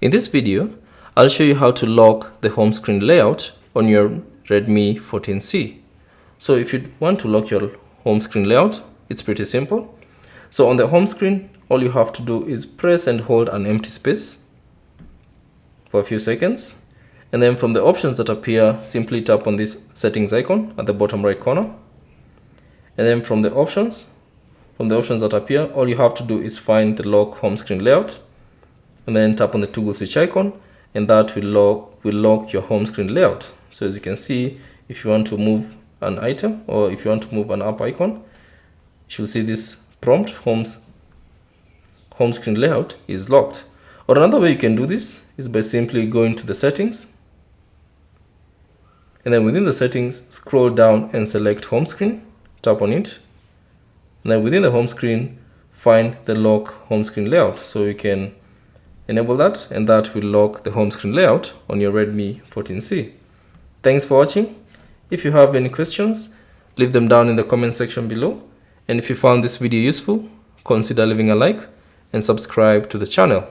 In this video, I'll show you how to lock the home screen layout on your Redmi 14C. So if you want to lock your home screen layout, it's pretty simple. So on the home screen, all you have to do is press and hold an empty space for a few seconds. And then from the options that appear, simply tap on this settings icon at the bottom right corner. And then from the options that appear, all you have to do is find the lock home screen layout and then tap on the toggle switch icon, and that will lock your home screen layout. So as you can see, if you want to move an item or if you want to move an app icon, you should see this prompt, home screen layout is locked. Or another way you can do this is by simply going to the settings, and then within the settings, scroll down and select home screen, tap on it, and then within the home screen, find the lock home screen layout. So you can enable that, and that will lock the home screen layout on your Redmi 14C. Thanks for watching. If you have any questions, leave them down in the comment section below. And if you found this video useful, consider leaving a like and subscribe to the channel.